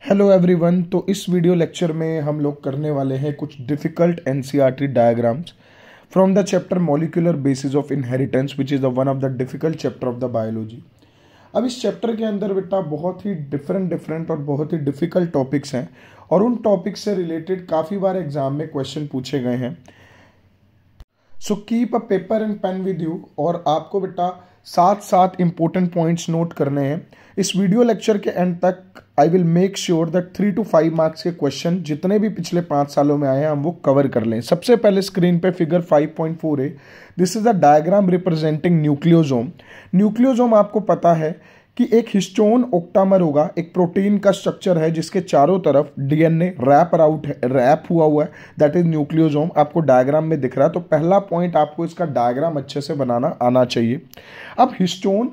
Hello everyone. तो इस video lecture में हम लोग करने वाले हैं कुछ difficult NCERT diagrams from the chapter molecular basis of inheritance which is the one of the difficult chapter of the biology. अब इस चैप्टर के अंदर बेटा बहुत ही डिफरेंट और बहुत ही डिफिकल्ट टॉपिक्स हैं और उन टॉपिक्स से रिलेटेड काफ़ी बार एग्जाम में क्वेश्चन पूछे गए हैं। So keep a paper and pen with you और आपको बेटा साथ साथ इंपॉर्टेंट पॉइंट्स नोट करने हैं। इस वीडियो लेक्चर के एंड तक I will make sure that 3 to 5 marks के क्वेश्चन जितने भी पिछले 5 सालों में आए हैं हम वो कवर कर लें। सबसे पहले स्क्रीन पे फिगर 5.4 है। This is a diagram representing nucleosome. Nucleosome आपको पता है कि एक हिस्टोन ओक्टामर होगा, एक प्रोटीन का स्ट्रक्चर है जिसके चारों तरफ डीएनए रैप हुआ है, दैट इज न्यूक्लियोसोम। आपको डायग्राम में दिख रहा है। तो पहला पॉइंट आपको इसका डायग्राम अच्छे से बनाना आना चाहिए। अब हिस्टोन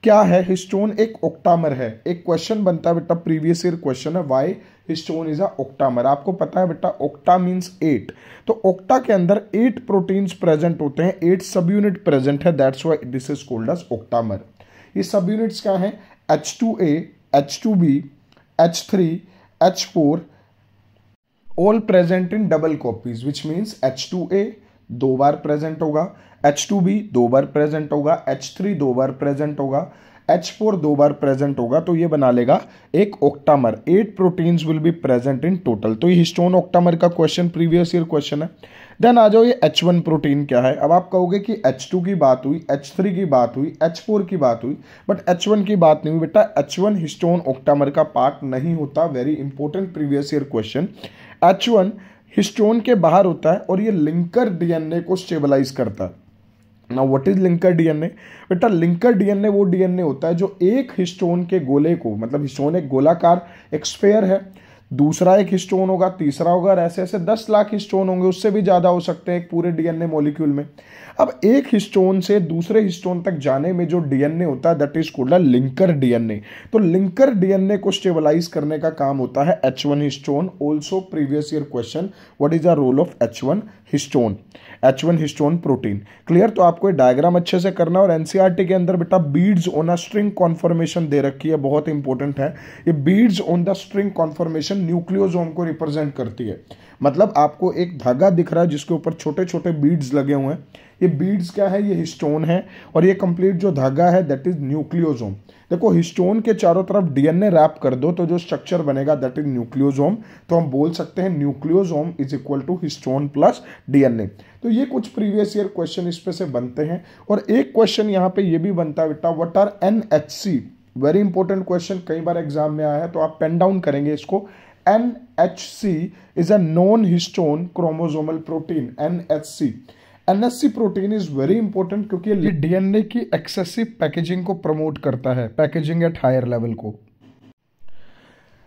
क्या है? हिस्टोन एक ओक्टामर है। एक क्वेश्चन बनता है बेटा, प्रीवियस ईयर क्वेश्चन है, व्हाई हिस्टोन इज अ ओक्टामर। आपको पता है बेटा ओक्टा मींस 8। तो ओक्टा के अंदर 8 प्रोटीन्स प्रेजेंट होते हैं, 8 सब यूनिट प्रेजेंट है, that's why this is called as octamer. ये सब यूनिट्स क्या है? H2A, H2B, H3, H4 all present in double copies which means H2A 2 बार प्रेजेंट होगा, H2B 2 बार प्रेजेंट होगा, H3 2 बार प्रेजेंट होगा, H4 2 बार प्रेजेंट होगा। तो ये बना लेगा एक ओक्टामर। 8 proteins will be present in total. तो ये हिस्टोन ओक्टामर का क्वेश्चन प्रीवियस ईयर क्वेश्चन है। देन आ जाओ ये H1 प्रोटीन क्या है। अब आप कहोगे कि H2 की बात हुई, H3 की बात हुई, H4 की बात हुई, बट H1 की बात नहीं हुई बेटा। H1 हिस्टोन ओक्टामर का पार्ट नहीं होता। Very important previous year question. H1 histone के बाहर होता है और ये लिंकर डीएनए को स्टेबलाइज करता है। Now what is linker DNA? बेटा लिंकर डीएनए वो डीएनए होता है जो एक हिस्टोन के गोले को, मतलब हिस्टोन एक गोलाकार एक स्फेयर है, दूसरा एक हिस्टोन होगा, तीसरा होगा, और ऐसे ऐसे 10 लाख हिस्टोन होंगे, उससे भी ज्यादा हो सकते हैं एक पूरे डीएनए मॉलिक्यूल में। अब एक हिस्टोन से दूसरे हिस्टोन तक जाने में जो डीएनए होता है that is called linker DNA. तो लिंकर डीएनए को स्टेबलाइज करने का काम होता है H1 histone. Also previous year question, what is the role of H1 histone, H1 histone protein. Clear? तो आपको डायग्राम अच्छे से करना। और एनसीईआरटी के अंदर बेटा beads on a string conformation दे रखी है, बहुत इंपॉर्टेंट है। ये beads on the string conformation nucleosome को रिप्रेजेंट करती है। मतलब आपको एक धागा दिख रहा है जिसके ऊपर छोटे छोटे बीड्स लगे हुए हैं। ये बीड्स क्या है? ये हिस्टोन है और ये कंप्लीट जो धागा है दैट इज न्यूक्लियोसोम। देखो हिस्टोन के चारों तरफ डीएनए रैप कर दो तो जो स्ट्रक्चर बनेगा दैट इज न्यूक्लियोसोम। तो हम बोल सकते हैं nucleosome is equal to histone plus DNA. तो ये कुछ प्रीवियस ईयर क्वेश्चन इस पे से बनते हैं। और एक क्वेश्चन यहाँ पे ये भी बनता है बेटा, what are NHC? Very important question, कई बार एग्जाम में आया है, तो आप पेन डाउन करेंगे इसको। NHC is a non histone chromosomal protein. NHC protein is very important क्योंकि ये डीएनए की एक्सेसिव पैकेजिंग को प्रमोट करता है, पैकेजिंग एट हायर लेवल को।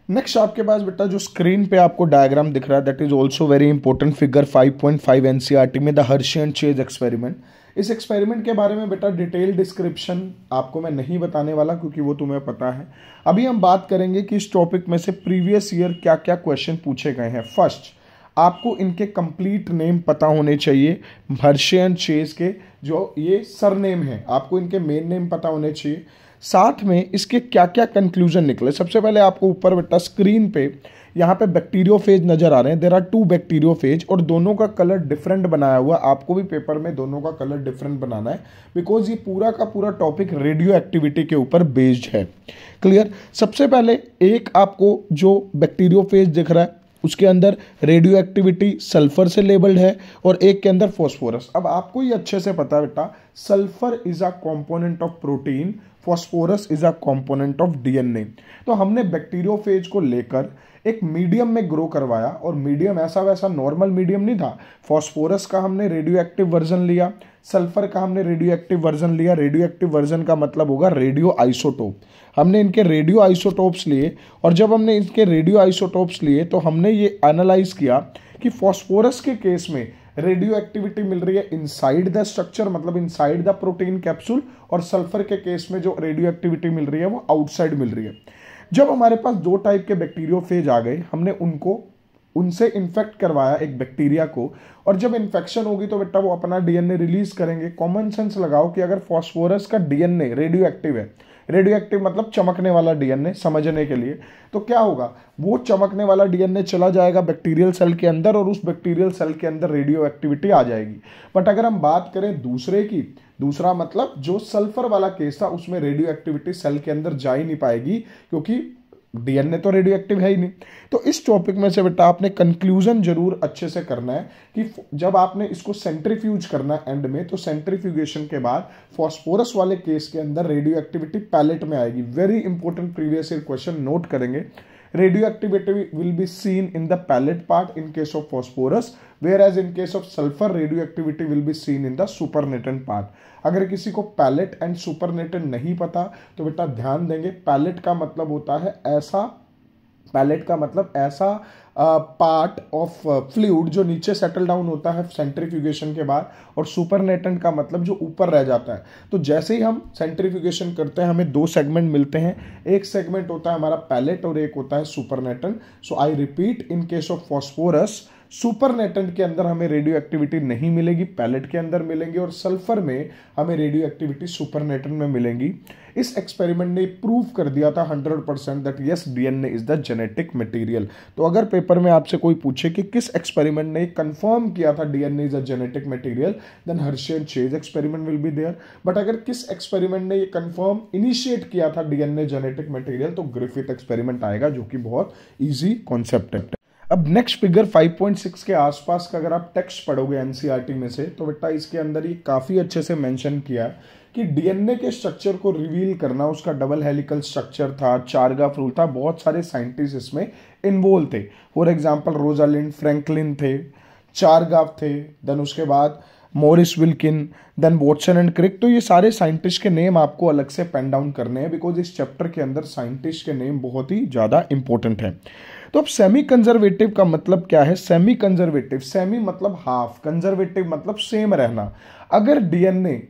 नेक्स्ट आपके पास बेटा जो स्क्रीन पे आपको डायग्राम दिख रहा है that is also very important, figure 5.5 NCERT में the Hershey and Chase experiment. इस एक्सपेरिमेंट के बारे में बेटा डिटेल डिस्क्रिप्शन आपको मैं नहीं बताने वाला क्योंकि वो तुम्हें पता है। अभी हम बात करेंगे कि इस टॉपिक में से प्रीवियस ईयर क्या क्या क्वेश्चन पूछे गए हैं। फर्स्ट, आपको इनके कंप्लीट नेम पता होने चाहिए। हर्शी एंड चेज के जो ये सरनेम है, आपको इनके मेन नेम पता होने चाहिए। साथ में इसके क्या क्या कंक्लूजन निकले। सबसे पहले आपको ऊपर बेटा स्क्रीन पे यहाँ पे बैक्टीरियोफेज नजर आ रहे हैं। देयर आर 2 बैक्टीरियोफेज और दोनों का कलर डिफरेंट बनाया हुआ। आपको भी पेपर में दोनों का कलर डिफरेंट बनाना है बिकॉज ये पूरा का पूरा टॉपिक रेडियो एक्टिविटी के ऊपर बेस्ड है। क्लियर? सबसे पहले एक आपको जो बैक्टीरियोफेज दिख रहा है उसके अंदर रेडियो एक्टिविटी सल्फर से लेबल्ड है और एक के अंदर फॉस्फोरस। अब आपको ये अच्छे से पता है बेटा, sulphur is a component of protein, phosphorus is a component of DNA. तो हमने बैक्टीरियोफेज को लेकर एक मीडियम में ग्रो करवाया और मीडियम ऐसा वैसा नॉर्मल मीडियम नहीं था। फॉस्फोरस का हमने रेडियो एक्टिव वर्जन लिया, सल्फर का हमने रेडियो एक्टिव वर्जन लिया। रेडियो एक्टिव वर्जन का मतलब होगा रेडियो आइसोटोप। हमने इनके रेडियो आइसोटोप्स लिए और जब हमने इनके रेडियो आइसोटोप्स लिए तो हमने ये एनालाइज किया कि फॉस्फोरस के केस में रेडियो एक्टिविटी मिल रही है इनसाइड द स्ट्रक्चर, मतलब इनसाइड द प्रोटीन कैप्सूल, और सल्फर के केस में जो रेडियो एक्टिविटी मिल रही है वो आउटसाइड मिल रही है। जब हमारे पास 2 टाइप के बैक्टीरियोफेज आ गए, हमने उनसे इन्फेक्ट करवाया एक बैक्टीरिया को, और जब इन्फेक्शन होगी तो बेटा वो अपना डीएनए रिलीज करेंगे। कॉमन सेंस लगाओ कि अगर फॉस्फोरस का डीएनए रेडियो एक्टिव है, रेडियो एक्टिव मतलब चमकने वाला डीएनए, समझने के लिए। तो क्या होगा, वो चमकने वाला डीएनए चला जाएगा बैक्टीरियल सेल के अंदर और उस बैक्टीरियल सेल के अंदर रेडियो एक्टिविटी आ जाएगी। बट अगर हम बात करें दूसरे की, दूसरा मतलब जो सल्फर वाला केस था, उसमें रेडियो एक्टिविटी सेल के अंदर जा ही नहीं पाएगी, क्योंकि डीएनए तो रेडियो एक्टिव है ही नहीं। तो इस टॉपिक में से बेटा आपने कंक्लूजन जरूर अच्छे से करना है कि जब आपने इसको सेंट्रीफ्यूज करना है एंड में, तो सेंट्रीफ्यूगेशन के बाद फॉस्फोरस वाले केस के अंदर रेडियो एक्टिविटी पैलेट में आएगी। Very important previous year question note करेंगे। Radioactivity will be seen in the palate part in case of phosphorus, whereas in case of sulfur radioactivity will be seen in the supernatant part. अगर किसी को palette and supernatant नहीं पता तो बेटा ध्यान देंगे, पैलेट का मतलब होता है ऐसा, पैलेट का मतलब ऐसा पार्ट ऑफ फ्लूइड जो नीचे सेटल डाउन होता है सेंट्रीफ्यूगेशन के बाद, और सुपरनेटेंट का मतलब जो ऊपर रह जाता है। तो जैसे ही हम सेंट्रीफ्यूगेशन करते हैं हमें दो सेगमेंट मिलते हैं, एक सेगमेंट होता है हमारा पैलेट और एक होता है supernatant. So I repeat, in case of phosphorus supernatant के अंदर हमें रेडियो एक्टिविटी नहीं मिलेगी, पैलेट के अंदर मिलेंगी, और सल्फर में हमें रेडियो एक्टिविटी सुपरनेटेंट में मिलेंगी। इस एक्सपेरिमेंट ने प्रूव कर दिया था 100% that yes DNA is the genetic material. तो अगर पेपर में आपसे कोई पूछे कि किस एक्सपेरिमेंट ने कंफर्म किया था DNA is a genetic material, then Hershey and Chase experiment will be there. But अगर किस एक्सपेरिमेंट ने ये कंफर्म इनिशिएट किया था डीएनए जेनेटिक मटेरियल, तो ग्रिफिथ एक्सपेरिमेंट आएगा, जो कि बहुत ईजी कॉन्सेप्ट है। अब नेक्स्ट फिगर 5.6 के आसपास का अगर आप टेक्स्ट पढ़ोगे एनसीईआरटी में से, तो बेटा इसके अंदर ये काफी अच्छे से मेंशन किया है कि डीएनए के स्ट्रक्चर को रिवील करना, उसका डबल हेलिकल स्ट्रक्चर था, चारगाफ रूल था, बहुत सारे साइंटिस्ट इसमें इन्वॉल्व थे। फॉर एग्जांपल रोजालिंड फ्रैंकलिन थे, चारगाफ थे, देन उसके बाद Maurice Wilkin, then Watson and Crick. तो ये सारे साइंटिस्ट के नेम आपको अलग से पेन डाउन करने हैं, बिकॉज इस चैप्टर के अंदर साइंटिस्ट के नेम बहुत ही ज्यादा इंपॉर्टेंट है। तो अब सेमी कंजर्वेटिव का मतलब क्या है? सेमी कंजर्वेटिव, सेमी मतलब हाफ, कंजर्वेटिव मतलब सेम रहना। अगर डीएनए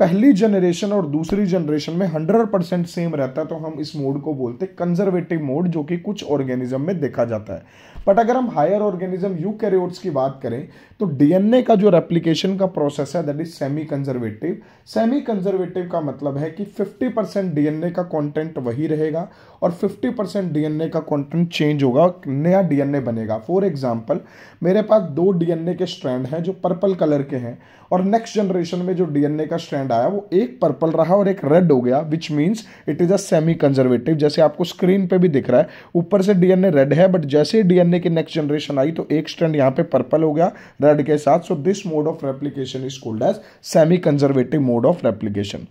पहली जनरेशन और दूसरी जनरेशन में 100% सेम रहता है तो हम इस मोड को बोलते हैं कंजर्वेटिव मोड, जो कि कुछ ऑर्गेनिज्म में देखा जाता है। बट अगर हम हायर ऑर्गेनिज्म यूकैरियोट्स की बात करें तो डीएनए का जो रेप्लिकेशन का प्रोसेस है that is semi conservative. Semi conservative का मतलब है कि 50% डीएनए का कंटेंट वही रहेगा और 50% डीएनए का कंटेंट चेंज होगा, नया डीएनए बनेगा। फॉर एग्जांपल मेरे पास दो डीएनए के स्ट्रैंड हैं जो पर्पल कलर के हैं, और नेक्स्ट जनरेशन में जो डीएनए का स्ट्रैंड आया वो एक पर्पल रहा और एक रेड हो गया, which means it is a semi conservative. जैसे आपको स्क्रीन पे भी दिख रहा है, ऊपर से डीएनए रेड है, बट जैसे डीएनए की नेक्स्ट जनरेशन आई तो एक स्ट्रैंड यहाँ पे पर्पल हो गया रेड के साथ। So this mode of replication is called as semi conservative mode of replication.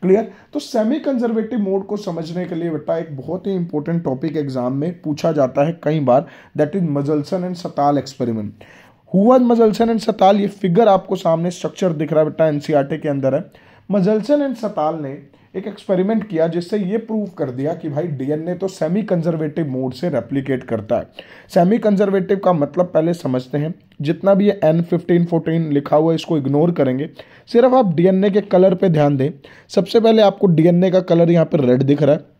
Clear? तो सेमी कंजर्वेटिव मोड को समझने के लिए बेटा एक बहुत ही इंपॉर्टेंट टॉपिक एग्जाम में पूछा जाता है कई बार, दैट इज मजल्सन एंड सताल एक्सपेरिमेंट। हुआ मजल्सन एंड सताल, ये फिगर आपको सामने स्ट्रक्चर दिख रहा है बेटा, एनसीईआरटी के अंदर है। मजल्सन एंड सताल ने एक एक्सपेरिमेंट किया जिससे ये प्रूव कर दिया कि भाई डीएनए तो सेमी कंजर्वेटिव मोड से रेप्लिकेट करता है। सेमी कंजर्वेटिव का मतलब पहले समझते हैं। जितना भी ये N15, 14 लिखा हुआ है इसको इग्नोर करेंगे, सिर्फ आप डीएनए के कलर पे ध्यान दें। सबसे पहले आपको डीएनए का कलर यहाँ पर रेड दिख रहा है,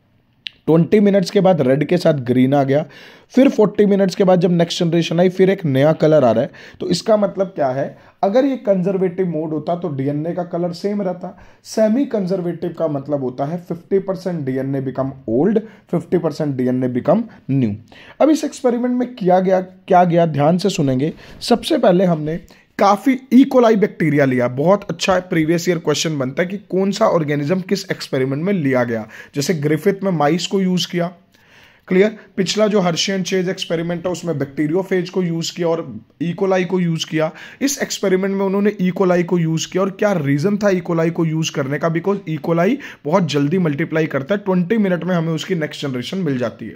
20 मिनट्स के बाद रेड के साथ ग्रीन आ गया, फिर 40 मिनट्स के बाद जब नेक्स्ट जनरेशन आई फिर एक नया कलर आ रहा है। तो इसका मतलब क्या है, अगर ये कंजर्वेटिव मोड होता तो डीएनए का कलर सेम रहता। सेमी कंजर्वेटिव का मतलब होता है 50% DNA become old, 50% DNA become new. अब इस एक्सपेरिमेंट में किया गया क्या गया, ध्यान से सुनेंगे। सबसे पहले हमने काफी इकोलाई बैक्टीरिया लिया। बहुत अच्छा प्रीवियस ईयर क्वेश्चन बनता है कि कौन सा ऑर्गेनिज्म किस एक्सपेरिमेंट में लिया गया। जैसे ग्रिफिथ में माइस को यूज किया, क्लियर। पिछला जो हर्शे एंड चेज एक्सपेरिमेंट है उसमें बैक्टीरियोफेज को यूज किया और इकोलाई को यूज किया। इस एक्सपेरिमेंट में उन्होंने इकोलाई को यूज किया, और क्या रीजन था इकोलाई को यूज करने का? बिकॉज इकोलाई बहुत जल्दी मल्टीप्लाई करता है, 20 मिनट में हमें उसकी नेक्स्ट जनरेशन मिल जाती है।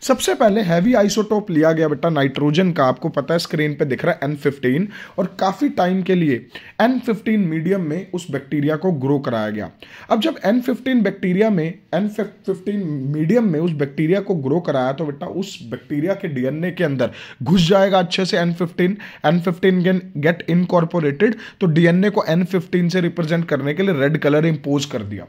सबसे पहले हैवी आइसोटोप लिया गया बेटा नाइट्रोजन का, आपको पता है स्क्रीन पे दिख रहा है N15, और काफी टाइम के लिए N15 मीडियम में उस बैक्टीरिया को ग्रो कराया गया। अब जब N15 मीडियम में उस बैक्टीरिया को ग्रो कराया तो बेटा उस बैक्टीरिया के डीएनए के अंदर घुस जाएगा अच्छे से N15 कैन गेट इनकॉर्पोरेटेड। तो डीएनए को N15 से रिप्रेजेंट करने के लिए रेड कलर इंपोज कर दिया।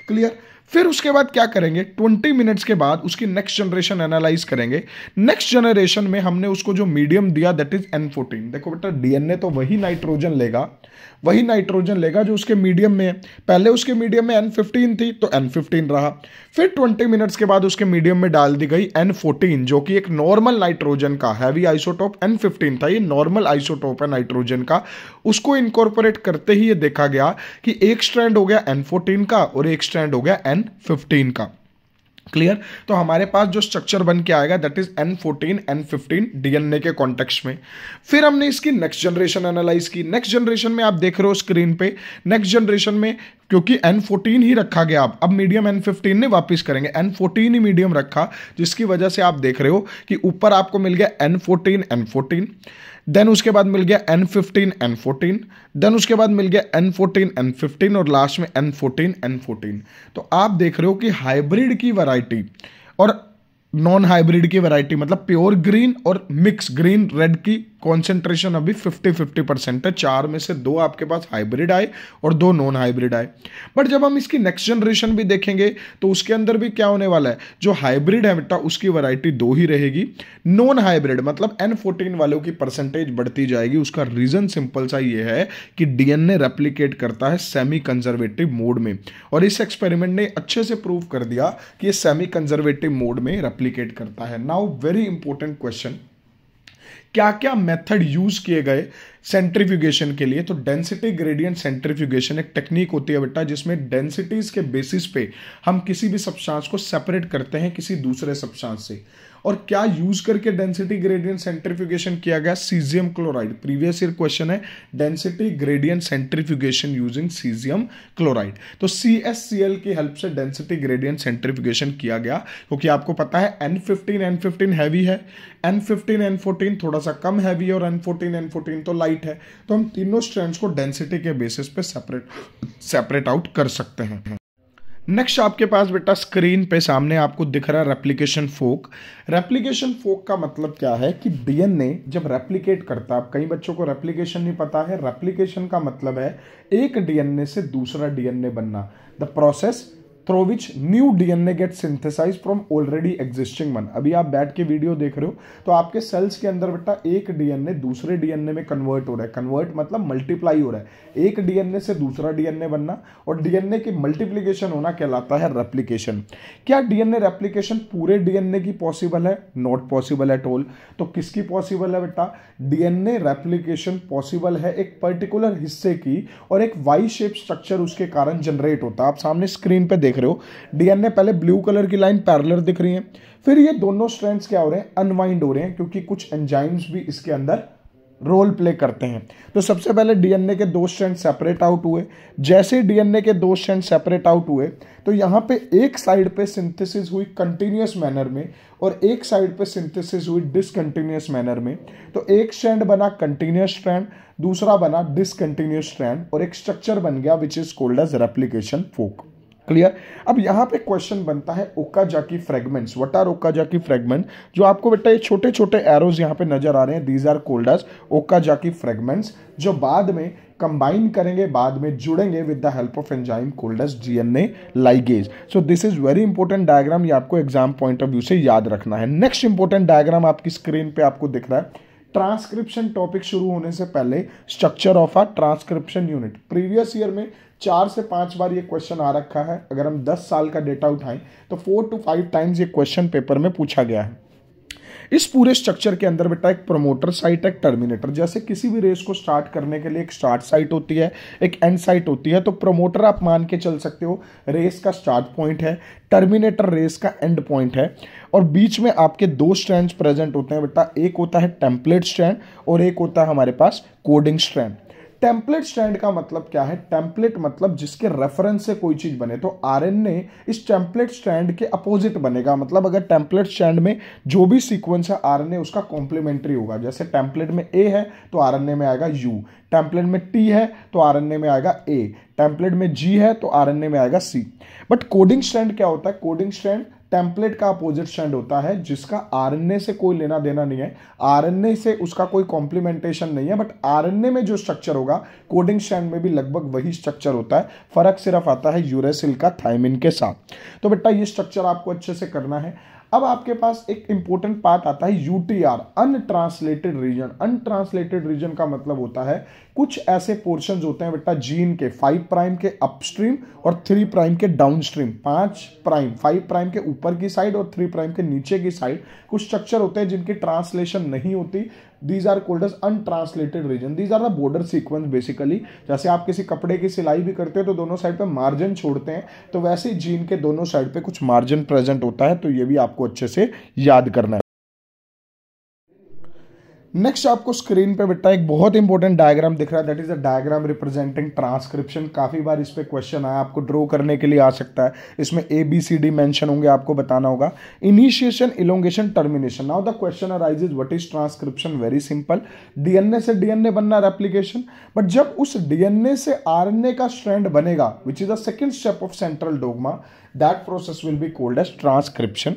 क्लियर? फिर उसके बाद क्या करेंगे, 20 मिनट्स के बाद उसकी नेक्स्ट जनरेशन एनालाइज करेंगे। नेक्स्ट जनरेशन में हमने उसको जो मीडियम दिया दैट इज N14। देखो बेटा डीएनए तो वही नाइट्रोजन लेगा जो उसके मीडियम में है। पहले उसके मीडियम में N15 थी तो N15 रहा। फिर 20 मिनट्स के बाद उसके मीडियम में डाल दी गई N14 जो कि एक नॉर्मल नाइट्रोजन का हैवी आइसोटोप N15 था, ये नॉर्मल आइसोटोप है नाइट्रोजन का। उसको इनकॉर्पोरेट करते ही ये देखा गया कि एक स्ट्रैंड हो गया N14 का और एक स्ट्रैंड हो गया N15 का। क्लियर। तो हमारे पास जो स्ट्रक्चर बन के आएगा that is N14 N15 DNA के कॉन्टेक्स्ट में। फिर हमने इसकी नेक्स्ट जनरेशन एनालाइज की। नेक्स्ट जनरेशन में आप देख रहे हो स्क्रीन पे, नेक्स्ट जनरेशन में क्योंकि N14 ही रखा गया, अब मीडियम N15 ने वापस करेंगे, N14 ही मीडियम रखा, जिसकी वजह से आप देख रहे हो कि ऊपर आपको मिल गया N14 N14, देन उसके बाद मिल गया N15 N14, देन उसके बाद मिल गया N14 N15 और लास्ट में N14 N14। तो आप देख रहे हो कि हाइब्रिड की वैरायटी और नॉन हाइब्रिड की वैरायटी मतलब प्योर ग्रीन और मिक्स ग्रीन रेड की कॉन्सेंट्रेशन अभी 50-50% है। 4 में से 2 आपके पास हाइब्रिड आए और 2 नॉन हाइब्रिड आए। बट जब हम इसकी नेक्स्ट जनरेशन भी देखेंगे तो उसके अंदर भी क्या होने वाला है, जो हाइब्रिड है बेटा उसकी वैरायटी 2 ही रहेगी। नॉन हाइब्रिड मतलब N14 वालों की परसेंटेज बढ़ती जाएगी। उसका रीजन सिंपल सा ये है कि डीएनए रेप्लिकेट करता है सेमी कंजर्वेटिव मोड में, और इस एक्सपेरिमेंट ने अच्छे से प्रूव कर दिया कि ये सेमी कंजर्वेटिव मोड में रेप्लिकेट करता है। नाउ वेरी इंपॉर्टेंट क्वेश्चन, क्या क्या मेथड यूज किए गए सेंट्रीफ्यूगेशन के लिए। तो डेंसिटी ग्रेडियंट सेंट्रीफ्यूगेशन एक टेक्निक होती है बेटा जिसमें डेंसिटीज के बेसिस पे हम किसी भी सब्सटेंस को सेपरेट करते हैं किसी दूसरे सब्सटेंस से। और क्या यूज करके डेंसिटी ग्रेडियंट सेंट्रीफ्यूगेशन किया गया, caesium chloride. Previous year question है density gradient centrifugation using caesium chloride. तो CSCl की हेल्प से डेंसिटी ग्रेडियंट सेंट्रीफ्यूगेशन किया गया, क्योंकि आपको पता है N15 हैवी है, N14 थोड़ा सा कम हैवी है और N14 तो लाइट है। तो हम तीनों स्ट्रैंड्स को डेंसिटी के बेसिस पे सेपरेट आउट कर सकते हैं। नेक्स्ट आपके पास बेटा स्क्रीन पे सामने आपको दिख रहा है रेप्लिकेशन फोक। रेप्लिकेशन फोक का मतलब क्या है कि डीएनए जब रेप्लिकेट करता है, कई बच्चों को रेप्लिकेशन नहीं पता है, रेप्लिकेशन का मतलब है एक डीएनए से दूसरा डीएनए बनना, the process through which new DNA get synthesise from already existing one. अभी आप बैठ के वीडियो देख रहे हो तो आपके सेल्स के अंदर बेटा एक डीएनए दूसरे डीएनए में कन्वर्ट हो रहा है। कन्वर्ट मतलब मल्टीप्लाई हो रहा है। एक डीएनए से दूसरा डीएनए बनना और डीएनए की मल्टीप्लीकेशन होना कहलाता है रेप्लिकेशन। क्या डीएनए रेप्लिकेशन पूरे डीएनए की पॉसिबल है? Not possible at all. तो किसकी पॉसिबल है बेटा? डीएनए रेप्लिकेशन पॉसिबल है एक पर्टिकुलर हिस्से की, और एक वाई शेप स्ट्रक्चर उसके कारण जनरेट होता है। आप सामने स्क्रीन पे देख रहे हो डीएनए पहले ब्लू कलर की लाइन पैरेलल दिख रही है, फिर ये दोनों स्ट्रैंड्स क्या हो रहे हैं, अनवाइंड हो रहे हैं, क्योंकि कुछ एंजाइम्स भी इसके अंदर रोल प्ले करते हैं। तो सबसे पहले डीएनए के 2 स्ट्रैंड सेपरेट आउट हुए। जैसे डीएनए के 2 स्ट्रैंड सेपरेट आउट हुए तो यहाँ पे एक साइड पे सिंथेसिस हुई कंटिन्यूअस मैनर में और एक साइड पे सिंथेसिस हुई डिसकंटिन्यूअस मैनर में। तो एक स्ट्रैंड बना कंटिन्यूअस स्ट्रैंड, दूसरा बना डिसकंटिन्यूअस स्ट्रैंड, और एक स्ट्रक्चर बन गया which is called as replication fork. Clear. अब यहां पे क्वेश्चन बनता है Okazaki fragments. What are Okazaki fragment? जो आपको बेटा ये छोटे छोटे एरोज यहां पे नजर आ रहे हैं, these are called as Okazaki fragments, जो बाद में कंबाइन करेंगे, बाद में जुड़ेंगे with the help of enzyme called as DNA ligase. So this is very important diagram, ये आपको एग्जाम पॉइंट ऑफ व्यू से याद रखना है। नेक्स्ट इंपॉर्टेंट डायग्राम आपकी स्क्रीन पे आपको दिख रहा है। ट्रांसक्रिप्शन टॉपिक शुरू होने से पहले structure of a transcription unit. Previous year में 4 से 5 बार ये क्वेश्चन आ रखा है। अगर हम 10 साल का डेटा उठाएं तो 4 to 5 टाइम्स ये क्वेश्चन पेपर में पूछा गया है। इस पूरे स्ट्रक्चर के अंदर बेटा एक प्रमोटर साइट, एक टर्मिनेटर। जैसे किसी भी रेस को स्टार्ट करने के लिए एक स्टार्ट साइट होती है, एक एंड साइट होती है। तो प्रमोटर आप मान के चल सकते हो रेस का स्टार्ट पॉइंट है, टर्मिनेटर रेस का एंड पॉइंट है, और बीच में आपके 2 स्ट्रैंड्स प्रेजेंट होते हैं बेटा। एक होता है टेम्पलेट स्ट्रैंड और एक होता है हमारे पास कोडिंग स्ट्रैंड। टेम्पलेट स्ट्रैंड का मतलब क्या है? टेम्पलेट मतलब जिसके रेफरेंस से कोई चीज बने। तो आरएनए इस टेम्पलेट स्ट्रैंड के अपोजिट बनेगा। मतलब अगर टेम्पलेट स्ट्रैंड में जो भी सीक्वेंस है आरएनए उसका कॉम्प्लीमेंट्री होगा। जैसे टेम्पलेट में ए है तो आरएनए में आएगा यू, टेम्पलेट में टी है तो आरएनए में आएगा ए, टेम्पलेट में जी है तो आरएनए में आएगा सी। बट कोडिंग स्ट्रैंड क्या होता है? कोडिंग स्ट्रैंड टेम्पलेट का अपोजिट स्ट्रैंड होता है जिसका आरएनए से कोई लेना देना नहीं है, आरएनए से उसका कोई कॉम्प्लीमेंटेशन नहीं है, बट आरएनए में जो स्ट्रक्चर होगा कोडिंग स्ट्रैंड में भी लगभग वही स्ट्रक्चर होता है, फर्क सिर्फ आता है यूरेसिल का थायमिन के साथ। तो बेटा ये स्ट्रक्चर आपको अच्छे से करना है। अब आपके पास एक इंपॉर्टेंट पार्ट आता है UTR, untranslated region. Untranslated region का मतलब होता है कुछ ऐसे पोर्शंस होते हैं बेटा जीन के 5 प्राइम के अपस्ट्रीम और 3 प्राइम के डाउनस्ट्रीम, 5 प्राइम के ऊपर की साइड और 3 प्राइम के नीचे की साइड कुछ स्ट्रक्चर होते हैं जिनकी ट्रांसलेशन नहीं होती। These are called as untranslated region. These are the border sequence basically. जैसे आप किसी कपड़े की सिलाई भी करते हो तो दोनों साइड पे मार्जिन छोड़ते हैं, तो वैसे जीन के दोनों साइड पे कुछ मार्जिन प्रेजेंट होता है, तो ये भी आपको अच्छे से याद करना है। नेक्स्ट आपको स्क्रीन पे बेटा एक बहुत इंपॉर्टेंट डायग्राम दिख रहा है, that is a diagram representing transcription. काफी बार इस पे क्वेश्चन आया, आपको ड्रॉ करने के लिए आ सकता है। इसमें ABCD मेंशन होंगे, आपको बताना होगा initiation, elongation, termination. Now the question arises what is transcription. Very simple, DNA से डीएनए बनना, रेप्लिकेशन। बट जब उस डीएनए से आरएनए का स्ट्रैंड बनेगा which is the second step of central dogma, that process will be called as transcription.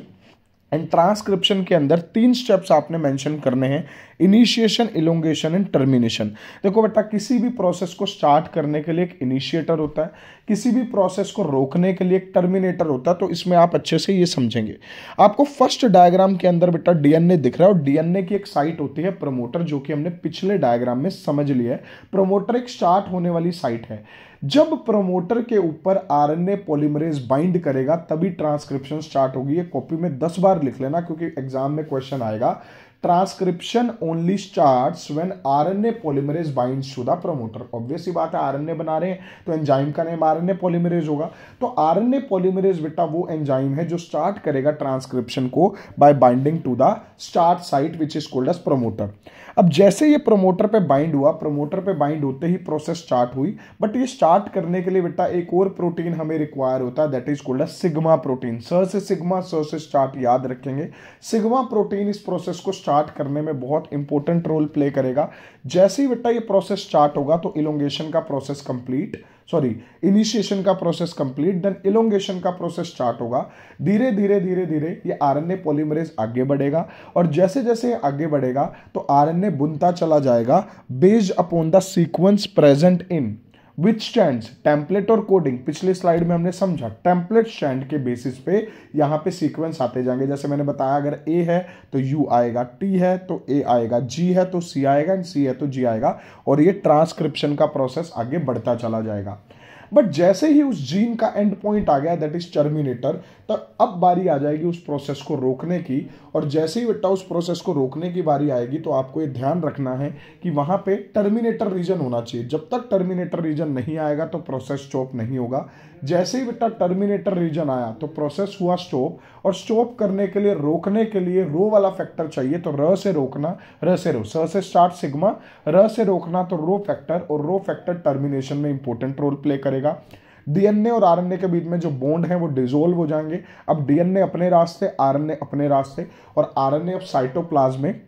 And transcription के अंदर 3 steps आपने मेंशन करने हैं, इनिशिएशन, इलोंगेशन एंड टर्मिनेशन। देखो बेटा किसी भी प्रोसेस को स्टार्ट करने के लिए एक इनिशिएटर होता है, किसी भी प्रोसेस को रोकने के लिए एक टर्मिनेटर होता है, तो इसमें आप अच्छे से ये समझेंगे। आपको फर्स्ट डायग्राम के अंदर बेटा डीएनए दिख रहा है और डीएनए की एक साइट होती है प्रमोटर, जो कि हमने पिछले डायग्राम में समझ लिया है। प्रमोटर एक स्टार्ट होने वाली साइट है। जब प्रमोटर के ऊपर आरएनए पॉलीमरेज बाइंड करेगा तभी ट्रांसक्रिप्शन स्टार्ट होगी। ये कॉपी में 10 बार लिख लेना क्योंकि एग्जाम में क्वेश्चन आएगा। Transcription only starts when RNA polymerase binds to the promoter. Obvious ही बात है, आरएनए बना रहे हैं तो एंजाइम का नेम आरएनए पॉलीमरेज होगा। तो आरएनए पॉलीमरेज बेटा वो एंजाइम है जो स्टार्ट करेगा ट्रांसक्रिप्शन को by binding to the start site which is called as promoter. अब जैसे ये प्रमोटर पे बाइंड हुआ, प्रमोटर पे बाइंड होते ही प्रोसेस स्टार्ट हुई, बट ये स्टार्ट करने के लिए बेटा एक और प्रोटीन हमें रिक्वायर होता है, that is called as sigma protein. स से सिग्मा, स से स्टार्ट, याद रखेंगे। सिग्मा प्रोटीन इस प्रोसेस को स्टार्ट करने में बहुत इंपॉर्टेंट रोल प्ले करेगा। जैसे ही बेटा ये प्रोसेस स्टार्ट होगा तो इलोंगेशन का प्रोसेस कंप्लीट, इनिशिएशन का प्रोसेस कंप्लीट, देन इलोंगेशन का प्रोसेस स्टार्ट होगा। धीरे धीरे धीरे धीरे ये आरएनए पॉलीमरेज आगे बढ़ेगा और जैसे जैसे आगे बढ़ेगा तो आरएनए बुनता चला जाएगा based upon the sequence present in which stands, template और कोडिंग। पिछली स्लाइड में हमने समझा टेम्पलेट स्टैंड के बेसिस पे यहाँ पे सीक्वेंस आते जाएंगे। जैसे मैंने बताया अगर A है तो U आएगा, T है तो A आएगा, G है तो C आएगा एंड C है तो G आएगा, और ये ट्रांसक्रिप्शन का प्रोसेस आगे बढ़ता चला जाएगा। बट जैसे ही उस जीन का एंड पॉइंट आ गया दैट इज टर्मिनेटर, तो अब बारी आ जाएगी उस प्रोसेस को रोकने की। और जैसे ही बेटा उस प्रोसेस को रोकने की बारी आएगी तो आपको ये ध्यान रखना है कि वहां पे टर्मिनेटर रीजन होना चाहिए। जब तक टर्मिनेटर रीजन नहीं आएगा तो प्रोसेस स्टॉप नहीं होगा। जैसे ही बेटा टर्मिनेटर रीजन आया तो प्रोसेस हुआ स्टॉप, और स्टॉप करने के लिए, रोकने के लिए रो वाला फैक्टर चाहिए, तो र से रोकना, र से रो, स से स्टार्ट सिग्मा, र से रोकना तो रो फैक्टर, और रो फैक्टर टर्मिनेशन में इंपॉर्टेंट रोल प्ले करेगा। डीएनए और आरएनए के बीच में जो बॉन्ड है वो डिसोल्व हो जाएंगे। अब डीएनए अपने रास्ते, आरएनए अपने रास्ते, और आरएनए अब साइटोप्लाज्म में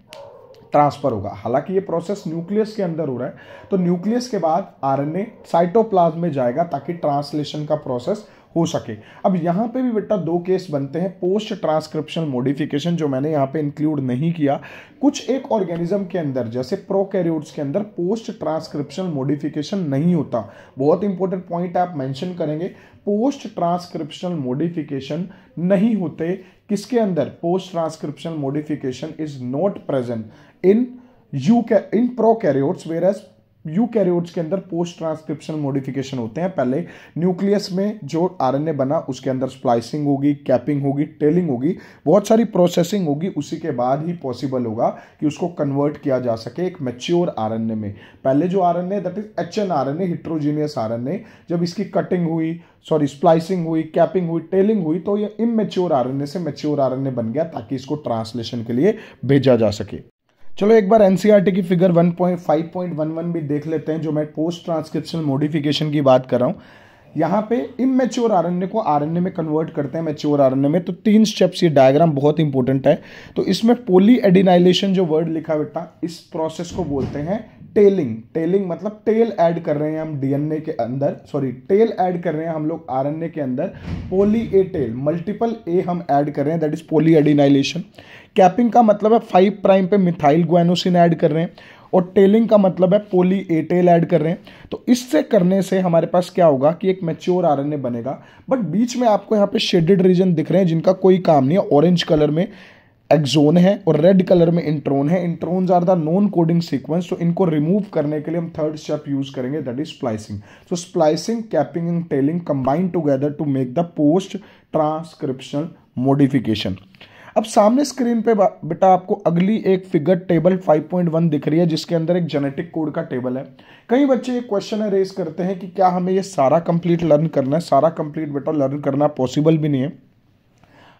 ट्रांसफर होगा। हालांकि ये प्रोसेस न्यूक्लियस के अंदर हो रहा है, तो न्यूक्लियस के बाद आरएनए साइटोप्लाज्म में जाएगा ताकि ट्रांसलेशन का प्रोसेस हो सके। अब यहाँ पे भी बेटा 2 केस बनते हैं, पोस्ट ट्रांसक्रिप्शनल मॉडिफिकेशन जो मैंने यहाँ पे इंक्लूड नहीं किया। कुछ एक ऑर्गेनिज्म के अंदर जैसे प्रोकैरियोट्स के अंदर पोस्ट ट्रांसक्रिप्शनल मॉडिफिकेशन नहीं होता। बहुत इंपॉर्टेंट पॉइंट आप मेंशन करेंगे, पोस्ट ट्रांसक्रिप्शनल मॉडिफिकेशन नहीं होते। किसके अंदर? Post transcriptional modification is not present in prokaryotes, whereas eukaryotes के अंदर पोस्ट ट्रांसक्रिप्शनल मॉडिफिकेशन होते हैं। पहले न्यूक्लियस में जो आरएनए बना उसके अंदर स्प्लाइसिंग होगी, कैपिंग होगी, टेलिंग होगी, बहुत सारी प्रोसेसिंग होगी, उसी के बाद ही पॉसिबल होगा कि उसको कन्वर्ट किया जा सके एक मैच्योर आरएनए में। पहले जो RNA that is HN RNA, heterogeneous RNA, जब इसकी कटिंग हुई, स्प्लाइसिंग हुई, कैपिंग हुई, टेलिंग हुई, तो ये इमैच्योर आरएनए से मैच्योर आरएनए बन गया ताकि इसको ट्रांसलेशन के लिए भेजा जा सके। चलो एक बार एनसीईआरटी की फिगर 1.5.11 भी देख लेते हैं, जो मैं पोस्ट ट्रांसक्रिप्शनल मॉडिफिकेशन की बात कर रहा हूँ। यहाँ पे इमैच्योर आरएनए को आरएनए में कन्वर्ट करते हैं मैच्योर आरएनए में, तो 3 स्टेप्स, ये डायग्राम बहुत इंपॉर्टेंट है। तो इसमें पॉली एडिनाइलेशन जो वर्ड लिखा बेटा, इस प्रोसेस को बोलते हैं टेलिंग, टेलिंग मतलब टेल ऐड कर रहे हैं हम डीएनए के अंदर, सॉरी टेल ऐड कर रहे हैं हम लोग आरएनए के अंदर, पॉली ए टेल, मल्टीपल ए हम ऐड कर रहे हैं, that is poly adenylation. Capping का मतलब है 5 प्राइम पे मिथाइल ग्वानोसिन ऐड कर रहे हैं, और टेलिंग का मतलब है पॉली ए टेल ऐड कर रहे हैं। तो इससे करने से हमारे पास क्या होगा कि एक मैच्योर आरएनए बनेगा। बट बीच में आपको यहाँ पे शेडेड रीजन दिख रहे हैं जिनका कोई काम नहीं है। ऑरेंज कलर में एक्सोन है और रेड कलर में इंट्रोन है। Introns are the non coding sequence, तो इनको रिमूव करने के लिए हम थर्ड स्टेप यूज करेंगे, that is splicing. So splicing, capping and tailing combine together to make the post transcriptional modification. अब सामने स्क्रीन पे बेटा आपको अगली एक फिगर टेबल 5.1 दिख रही है जिसके अंदर एक जेनेटिक कोड का टेबल है। कई बच्चे ये क्वेश्चन है रेस करते हैं कि क्या हमें ये सारा कंप्लीट लर्न करना है। सारा कंप्लीट बेटा लर्न करना पॉसिबल भी नहीं है।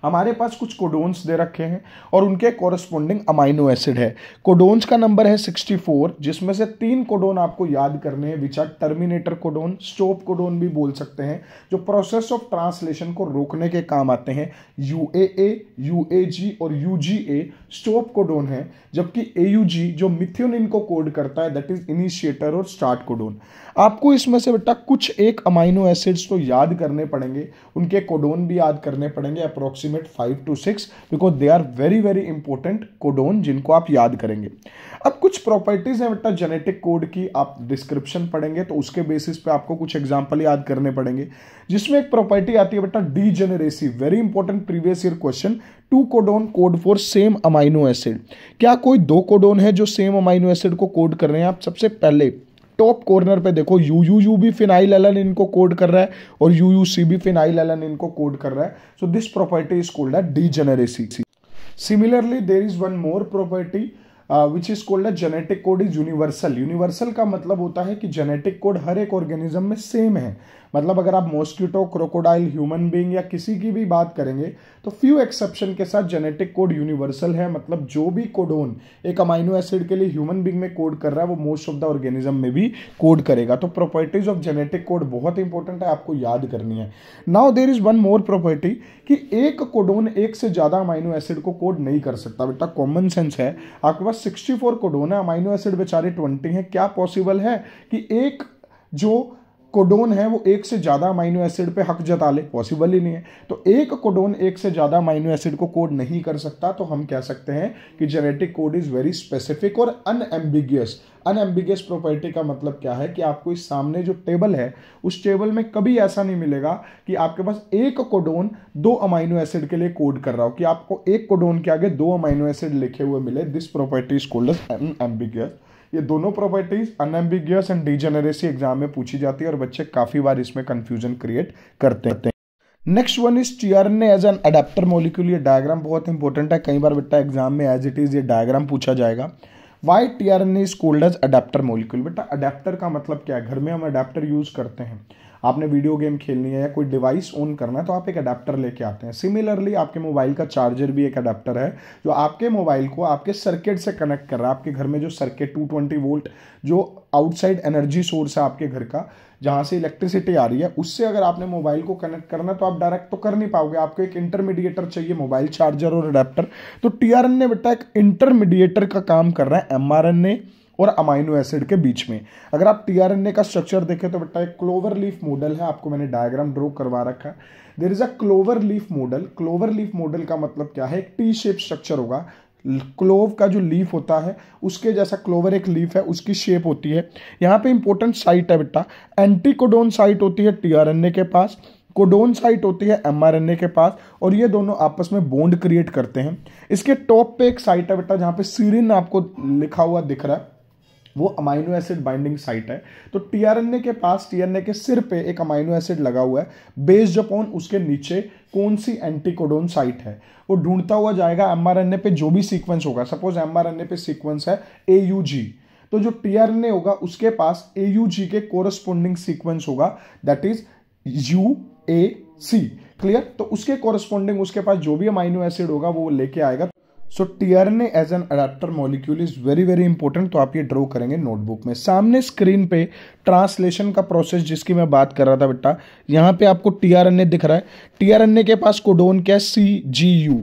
हमारे पास कुछ कोडोन्स दे रखे हैं और उनके कॉरस्पॉन्डिंग अमाइनो एसिड है। कोडोन्स का नंबर है 64, जिसमें से 3 कोडोन आपको याद करने हैं, which are terminator codon, stop codon भी बोल सकते हैं, जो प्रोसेस ऑफ ट्रांसलेशन को रोकने के काम आते हैं। UAA, UAG और UGA स्टॉप कोडोन है, जबकि AUG जो मिथ्योनिन को कोड करता है, दैट इज इनिशिएटर और स्टार्ट कोडोन। आपको इसमें से बेटा कुछ एक अमाइनो एसिड्स तो याद करने पड़ेंगे, उनके कोडोन भी याद करने पड़ेंगे, approximate 5 to 6, because they are very very important codon जिनको आप याद करेंगे। अब कुछ प्रॉपर्टीज हैं बेटा जेनेटिक कोड की, आप डिस्क्रिप्शन पढ़ेंगे तो उसके बेसिस पे आपको कुछ एग्जांपल याद करने पड़ेंगे, जिसमें एक प्रॉपर्टी आती है बेटा degeneracy, very important previous year question. 2 codon code for same amino acid. क्या कोई 2 कोडोन है जो सेम अमाइनो एसिड को कोड कर रहे हैं? आप सबसे पहले टॉप कॉर्नर पे देखो, UUU भी फिनाइल एलानिन को कोड कर रहा है और UUC भी फिनाइल एलानिन को कोड कर रहा है। So this property is called as degeneracy. Similarly there is one more property which is called as genetic code is universal. Universal का मतलब होता है कि जेनेटिक कोड हर एक ऑर्गेनिज्म में सेम है। मतलब अगर आप मॉस्किटो, क्रोकोडाइल, ह्यूमन बीइंग या किसी की भी बात करेंगे तो फ्यू एक्सेप्शन के साथ जेनेटिक कोड यूनिवर्सल है। मतलब जो भी कोडोन एक अमाइनो एसिड के लिए ह्यूमन बीइंग में कोड कर रहा है वो मोस्ट ऑफ द ऑर्गेनिज्म में भी कोड करेगा। तो प्रॉपर्टीज ऑफ जेनेटिक कोड बहुत इंपॉर्टेंट है, आपको याद करनी है। Now there is one more property कि एक कोडोन एक से ज्यादा अमाइनो एसिड को कोड नहीं कर सकता। बेटा कॉमन सेंस है, आपके पास 64 कोडोन है, अमाइनो एसिड बेचारे 20 है। क्या पॉसिबल है कि एक जो कोडोन है वो एक से ज्यादा अमाइनो एसिड पे हक जता ले? पॉसिबल ही नहीं है। तो एक कोडोन एक से ज्यादा अमाइनो एसिड को कोड नहीं कर सकता, तो हम कह सकते हैं कि genetic code is very specific और अनएम्बिगियस। अनएम्बिगियस प्रॉपर्टी का मतलब क्या है कि आपको इस सामने जो टेबल है उस टेबल में कभी ऐसा नहीं मिलेगा कि आपके पास एक कोडोन 2 अमाइनो एसिड के लिए कोड कर रहा हो, कि आपको एक कोडोन के आगे 2 अमाइनो एसिड लिखे हुए मिले। This property is called as unambiguous. ये दोनों properties unambiguous and degeneracy exam में पूछी जाती है और बच्चे काफी बार इसमें कंफ्यूजन क्रिएट करते हैं। Next one is tRNA as an adapter molecule. ये डायग्राम बहुत इंपॉर्टेंट है, कई बार बेटा एग्जाम में एज इट इज ये डायग्राम पूछा जाएगा। Why tRNA is called as adapter molecule? बेटा अडेप्टर का मतलब क्या है? घर में हम अडेप्टर यूज करते हैं, आपने वीडियो गेम खेलनी है या कोई डिवाइस ऑन करना है तो आप एक अडेप्टर लेके आते हैं। सिमिलरली आपके मोबाइल का चार्जर भी एक अडेप्टर है जो आपके मोबाइल को आपके सर्किट से कनेक्ट कर रहा है। आपके घर में जो सर्किट 220 वोल्ट जो आउटसाइड एनर्जी सोर्स है आपके घर का, जहां से इलेक्ट्रिसिटी आ रही है, उससे अगर आपने मोबाइल को कनेक्ट करना है तो आप डायरेक्ट तो कर नहीं पाओगे, आपको एक इंटरमीडिएटर चाहिए, मोबाइल चार्जर और अडेप्टर। तो टीआरएनए बेटा एक इंटरमीडिएटर का काम कर रहा है एमआरएनए और अमाइनो एसिड के बीच में। अगर आप टीआरएनए का स्ट्रक्चर देखें तो बेटा एक क्लोवर लीफ मॉडल है, आपको मैंने डायग्राम ड्रॉ करवा रखा है। There is a clover leaf model. Clover leaf model का मतलब क्या है? एक टी शेप स्ट्रक्चर होगा। क्लोव का जो लीफ होता है उसके जैसा क्लोवर एक लीफ है, उसकी शेप होती है। यहाँ पे इंपॉर्टेंट साइट है बेटा, एंटीकोडोन साइट होती है टीआरएनए के पास, कोडोन साइट होती है एमआरएनए के पास, और ये दोनों आपस में बॉन्ड क्रिएट करते हैं। इसके टॉप पे एक साइट है बेटा जहाँ पे सीरिन आपको लिखा हुआ दिख रहा है, वो अमाइनो एसिड बाइंडिंग साइट है। तो टीआरएनए के पास, टीआरएनए के सिर पे एक अमाइनो एसिड लगा हुआ है, बेस्ड अपॉन उसके नीचे कौन सी एंटीकोडोन साइट है वो ढूंढता हुआ जाएगा। एमआरएनए पे जो भी सीक्वेंस होगा, सपोज एमआरएनए पे सीक्वेंस है AUG, तो जो टीआरएनए होगा उसके पास AUG के कोरस्पोंडिंग सीक्वेंस होगा, दैट इज UAC। क्लियर? तो उसके कोरस्पोंडिंग उसके पास जो भी अमाइनो एसिड होगा वो लेके आएगा। So tRNA as an adapter molecule is very very important. तो आप ये ड्रॉ करेंगे नोटबुक में। सामने स्क्रीन पे ट्रांसलेशन का प्रोसेस जिसकी मैं बात कर रहा था बेटा, यहाँ पे आपको टीआरएनए दिख रहा है। टीआरएनए के पास कोडोन क्या है? CGU।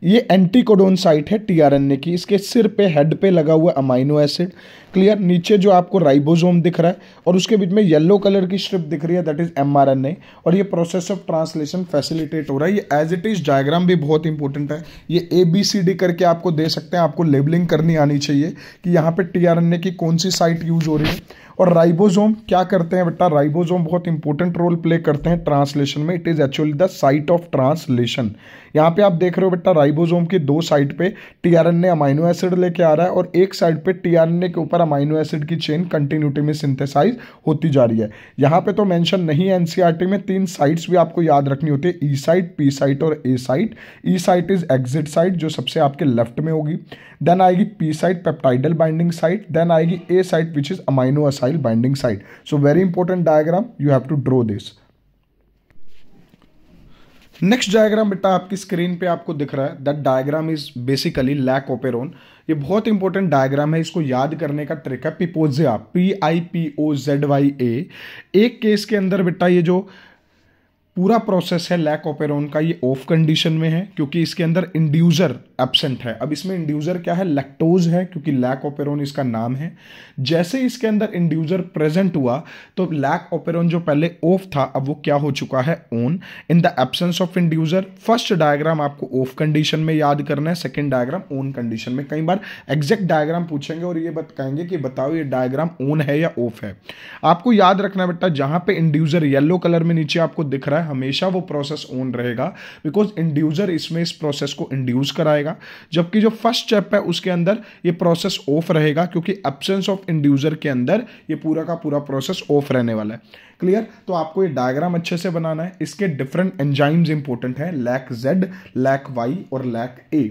ये एंटीकोडोन साइट है टीआरएनए की, इसके सिर पे हेड पे लगा हुआ अमाइनो एसिड। क्लियर। नीचे जो आपको राइबोसोम दिख रहा है और उसके बीच में येलो कलर की स्ट्रिप दिख रही है, दैट इज एमआरएनए, और ये प्रोसेस ऑफ ट्रांसलेशन फैसिलिटेट हो रहा है। ये एज इट इज डायग्राम भी बहुत इंपॉर्टेंट है, ये ABCD करके आपको दे सकते हैं, आपको लेबलिंग करनी आनी चाहिए कि यहाँ पे टीआरएनए की कौन सी साइट यूज हो रही है। और राइबोसोम क्या करते हैं बेटा, राइबोसोम बहुत इंपॉर्टेंट रोल प्ले करते हैं ट्रांसलेशन में। It is actually the site of translation. यहाँ पे आप देख रहे हो बेटा, राइबोसोम की दो साइड पे टीआरएनए अमाइनो एसिड लेके आ रहा है और एक साइड पे टीआरएनए के ऊपर अमाइनो एसिड की चेन कंटिन्यूटी में सिंथेसाइज होती जा रही है। यहाँ पे तो मेंशन नहीं है एनसीईआरटी में, 3 साइट्स भी आपको याद रखनी होती है, ई साइट, पी साइट और A site. E site is exit site जो सबसे आपके लेफ्ट में होगी, देन आएगी P site peptidyl binding site, then आएगी A site which is amino acyl binding site. So very important diagram, you have to draw this. Next diagram बेटा आपकी screen पे आपको दिख रहा है, that diagram is basically lac operon. ये बहुत इंपॉर्टेंट डायग्राम है, इसको याद करने का ट्रिक है। पिपोजिया, PIPOZYA। एक केस के अंदर बेटा ये जो पूरा प्रोसेस है लैक ओपेरोन का, ये ऑफ कंडीशन में है क्योंकि इसके अंदर इंड्यूसर एब्सेंट है। अब इसमें इंड्यूसर क्या है, लैक्टोज है, क्योंकि लैक ओपेरोन इसका नाम है। जैसे इसके अंदर इंड्यूसर प्रेजेंट हुआ तो लैक ओपेरोन जो पहले ऑफ था अब वो क्या हो चुका है, on. In the absence of inducer, first diagram आपको ऑफ कंडीशन में याद करना है, सेकेंड डायग्राम ऑन कंडीशन में। कई बार एग्जैक्ट डायग्राम पूछेंगे और ये बताएंगे कि बताओ ये डायग्राम ऑन है या ऑफ है। आपको याद रखना बेटा, जहां पे इंड्यूसर येलो कलर में नीचे आपको दिख रहा है, हमेशा वो प्रोसेस ऑन रहेगा, बिकॉज इंड्यूसर इसमें इस प्रोसेस को इंड्यूस कराएगा। जबकि जो फर्स्ट स्टेप है उसके अंदर ये प्रोसेस ऑफ रहेगा, क्योंकि एब्सेंस ऑफ इंड्यूसर के अंदर ये पूरा का पूरा प्रोसेस ऑफ रहने वाला है। क्लियर। तो आपको ये डायग्राम अच्छे से बनाना है। इसके डिफरेंट एंजाइम्स इंपॉर्टेंट हैं, लैक Z, लैक Y और lac A।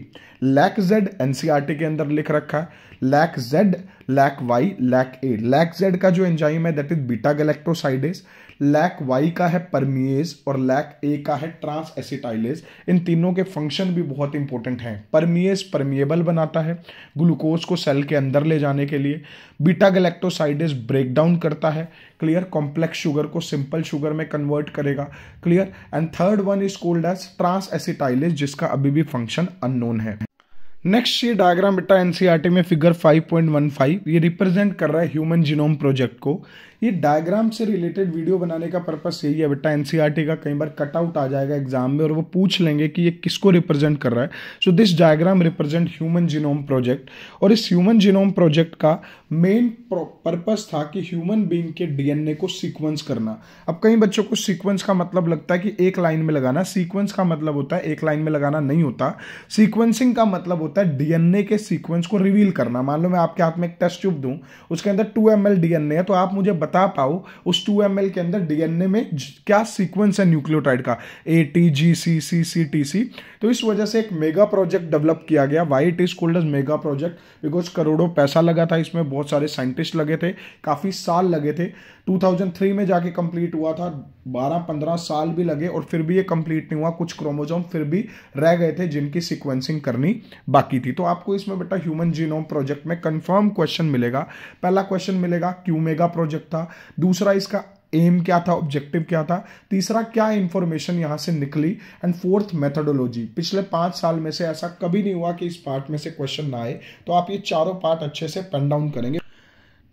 Lac Z NCERT के अंदर लिख रखा है, lac Z, lac Y, lac A। Lac Z का जो एंजाइम है that is beta galactosidase, lac Y का है परमिएज और लैक A का है ट्रांस एसिटाइलेज। इन तीनों के फंक्शन भी बहुत इंपॉर्टेंट हैं। परमिएज परमिएबल बनाता है ग्लूकोज को सेल के अंदर ले जाने के लिए, बीटा गैलेक्टोसाइडेज ब्रेक डाउन करता है, क्लियर, कॉम्प्लेक्स शुगर को सिंपल शुगर में कन्वर्ट करेगा, clear. And third one is called as trans acetylase, जिसका अभी भी फंक्शन अननोन है। नेक्स्ट ये डायग्राम बेटा एनसीईआरटी में फिगर 5.15 ये रिप्रेजेंट कर रहा है ह्यूमन जीनोम प्रोजेक्ट को। ये डायग्राम से रिलेटेड वीडियो बनाने का पर्पस यही है बेटा, एनसीईआरटी का कई बार कटआउट आ जाएगा एग्जाम में और वो पूछ लेंगे कि ये किसको रिप्रेजेंट कर रहा है। So this diagram represent human genome project, और इस ह्यूमन जीनोम प्रोजेक्ट का मेन पर्पस था कि ह्यूमन बीइंग के डीएनए को सीक्वेंस करना। अब कई बच्चों को सीक्वेंस का मतलब लगता है कि एक लाइन में लगाना, सीक्वेंस का मतलब होता है एक लाइन में लगाना नहीं होता। सीक्वेंसिंग का मतलब होता है डीएनए के सीक्वेंस को रिवील करना। मान लो मैं आपके हाथ में एक टेस्ट ट्यूब दूं, उसके अंदर 2 ml डीएनए है, तो आप मुझे बता पाओ उस 2 ml के अंदर डीएनए में क्या सीक्वेंस है न्यूक्लियोटाइड का, ATGCCCTC। तो इस वजह से एक मेगा प्रोजेक्ट डेवलप किया गया। Why it is called as mega project, because करोड़ों पैसा लगा था इसमें, बहुत सारे साइंटिस्ट लगे थे, काफी साल लगे थे। 2003 में जाके कंप्लीट हुआ था, 12-15 साल भी लगे और फिर भी ये कंप्लीट नहीं हुआ। कुछ क्रोमोसोम फिर भी रह गए थे जिनकी सीक्वेंसिंग करनी बाकी थी। तो आपको इसमें बेटा ह्यूमन जीनोम प्रोजेक्ट में कंफर्म क्वेश्चन मिलेगा। पहला क्वेश्चन मिलेगा क्यों मेगा प्रोजेक्ट था, दूसरा इसका एम क्या था, ऑब्जेक्टिव क्या था, तीसरा क्या इंफॉर्मेशन यहां से निकली, एंड फोर्थ मेथोडोलॉजी। पिछले 5 साल में से ऐसा कभी नहीं हुआ कि इस पार्ट में से क्वेश्चन ना आए, तो आप ये चारों पार्ट अच्छे से पेन डाउन करेंगे।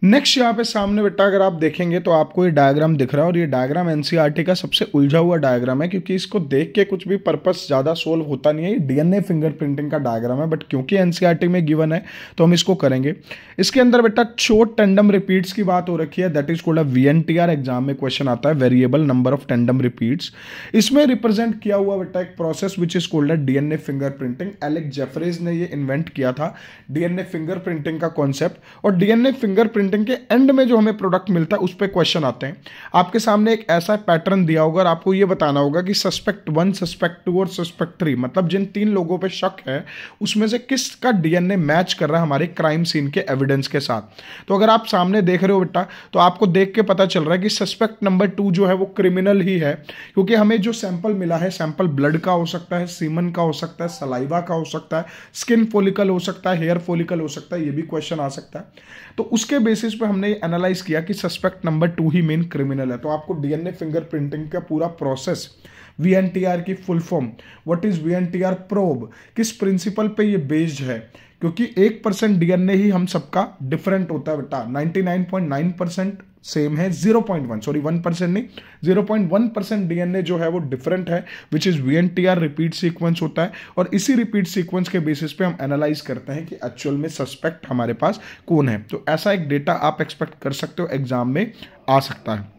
नेक्स्ट यहाँ पे सामने बेटा अगर आप देखेंगे तो आपको ये डायग्राम दिख रहा है, और ये डायग्राम एनसीईआरटी का सबसे उलझा हुआ डायग्राम है, क्योंकि इसको देख के कुछ भी पर्पस ज़्यादा सोल्व होता नहीं है। ये डीएनए फिंगरप्रिंटिंग का डायग्राम है, बट क्योंकि एनसीईआरटी में गिवन है तो हम इसको करेंगे। इसके अंदर बेटा शॉर्ट टेंडम रिपीट्स की बात हो रखी है, that is called VNTR। Exam में क्वेश्चन आता है, variable number of tandem repeats. इसमें रिप्रेजेंट किया हुआ बेटा एक प्रोसेस विच इज कॉल्ड है डीएनए फिंगरप्रिंटिंग। एलेक्स जेफरीज ने ये इन्वेंट किया था डीएनए फिंगरप्रिंटिंग का कॉन्सेप्ट, और डीएनए फिंगरप्रिंटिंग के एंड में जो हमें प्रोडक्ट मिलता है उस पर क्वेश्चन आते हैं। आपके सामने एक ऐसा पैटर्न दिया होगा और आपको ये बताना होगा कि सस्पेक्ट 1, सस्पेक्ट 2 और सस्पेक्ट 3, मतलब जिन 3 लोगों पे शक है उसमें से किसका डीएनए मैच कर रहा है हमारे क्राइम सीन के एविडेंस के साथ। तो अगर आप सामने देख रहे हो बेटा, तो आपको देख के पता चल रहा है कि सस्पेक्ट नंबर 2 जो है वो क्रिमिनल ही है, क्योंकि हमें जो सैंपल मिला है, सैंपल ब्लड का हो सकता है, सीमन का हो सकता है, सलाइवा का हो सकता है, स्किन फॉलिकल हो सकता है, हेयर फॉलिकल हो सकता है, ये भी क्वेश्चन आ सकता है। तो उसके बेसिस बेसिस पे हमने एनालाइज किया कि सस्पेक्ट नंबर 2 ही मेन क्रिमिनल है। तो आपको डीएनए फिंगरप्रिंटिंग का पूरा प्रोसेस, वीएनटीआर की full form, what is VNTR probe, किस प्रिंसिपल पे ये बेस्ड है, क्योंकि 1% डीएनए ही हम सबका डिफरेंट होता है बेटा, 99.9% सेम है, 1% नहीं, 0.1% डीएनए जो है वो डिफरेंट है, which is VNTR repeat sequence होता है। और इसी रिपीट सीक्वेंस के बेसिस पे हम एनालाइज करते हैं कि एक्चुअल में सस्पेक्ट हमारे पास कौन है। तो ऐसा एक डेटा आप एक्सपेक्ट कर सकते हो एग्जाम में आ सकता है।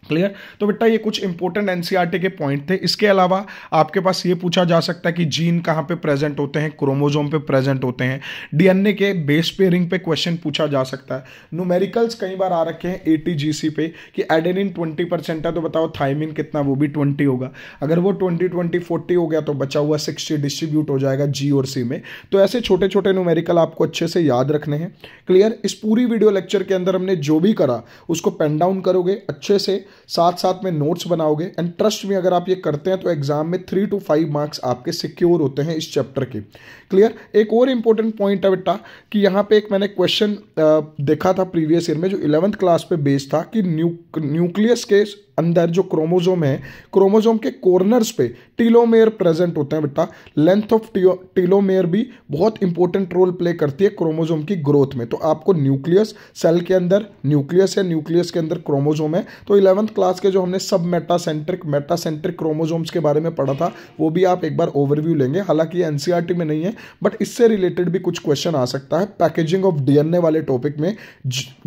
क्लियर? तो बेटा ये कुछ इंपॉर्टेंट एनसीईआरटी के पॉइंट थे। इसके अलावा आपके पास ये पूछा जा सकता है कि जीन कहाँ पे प्रेजेंट होते हैं, क्रोमोसोम पे प्रेजेंट होते हैं, डीएनए के बेस पेयरिंग पे क्वेश्चन पूछा जा सकता है, न्यूमेरिकल्स कई बार आ रखे हैं एटीजीसी पे कि एडेनिन 20% है तो बताओ थाइमिन कितना, वो भी 20 होगा। अगर वो 20-20-40 हो गया तो बचा हुआ 60 डिस्ट्रीब्यूट हो जाएगा जी और सी में। तो ऐसे छोटे छोटे न्यूमेरिकल आपको अच्छे से याद रखने हैं। क्लियर? इस पूरी वीडियो लेक्चर के अंदर हमने जो भी करा उसको पेन डाउन करोगे अच्छे से, साथ साथ में नोट्स बनाओगे, एंड ट्रस्ट में अगर आप ये करते हैं तो एग्जाम में 3 to 5 मार्क्स आपके सिक्योर होते हैं इस चैप्टर के। क्लियर? एक और इंपॉर्टेंट पॉइंट है बेटा कि यहाँ पे एक मैंने क्वेश्चन देखा था प्रीवियस ईयर में जो 11th क्लास पे बेस्ड था कि न्यूक्लियस के अंदर जो क्रोमोसोम है, क्रोमोसोम के कॉर्नर्स पे टीलोमेयर प्रेजेंट होते हैं बेटा। लेंथ ऑफ टीलोमेयर भी बहुत इंपॉर्टेंट रोल प्ले करती है क्रोमोसोम की ग्रोथ में। तो आपको न्यूक्लियस, सेल के अंदर न्यूक्लियस है, न्यूक्लियस के अंदर क्रोमोसोम है। तो 11th क्लास के जो हमने सब मेटासेंट्रिक क्रोमोसोम्स के बारे में पढ़ा था वो भी आप एक बार ओवरव्यू लेंगे। हालांकि एनसीईआरटी में नहीं है बट इससे रिलेटेड भी कुछ क्वेश्चन आ सकता है। पैकेजिंग ऑफ डीएनए वाले टॉपिक में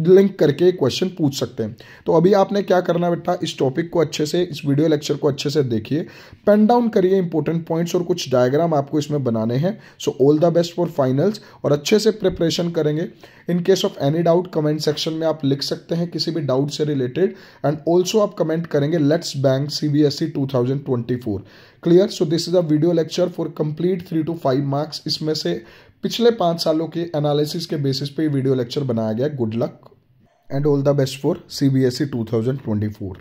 लिंक करके क्वेश्चन पूछ सकते हैं। तो अभी आपने क्या करना बेटा, इस टॉपिक को अच्छे से, इस वीडियो लेक्चर को अच्छे से देखिए, पेन डाउन करिए इंपॉर्टेंट पॉइंट्स और कुछ डायग्राम आपको इसमें बनाने हैं। So all the best for finals, और अच्छे से प्रिपरेशन करेंगे। In case of any doubt comment section में आप लिख सकते हैं किसी भी डाउट से रिलेटेड, एंड ऑल्सो आप कमेंट करेंगे let's bank CBSE 2024। Clear? So this is a video lecture for complete 3 to 5 marks. इसमें से पिछले 5 सालों के एनालिसिस के बेसिस पे वीडियो लेक्चर बनाया गया। Good luck and all the best for CBSE 2024।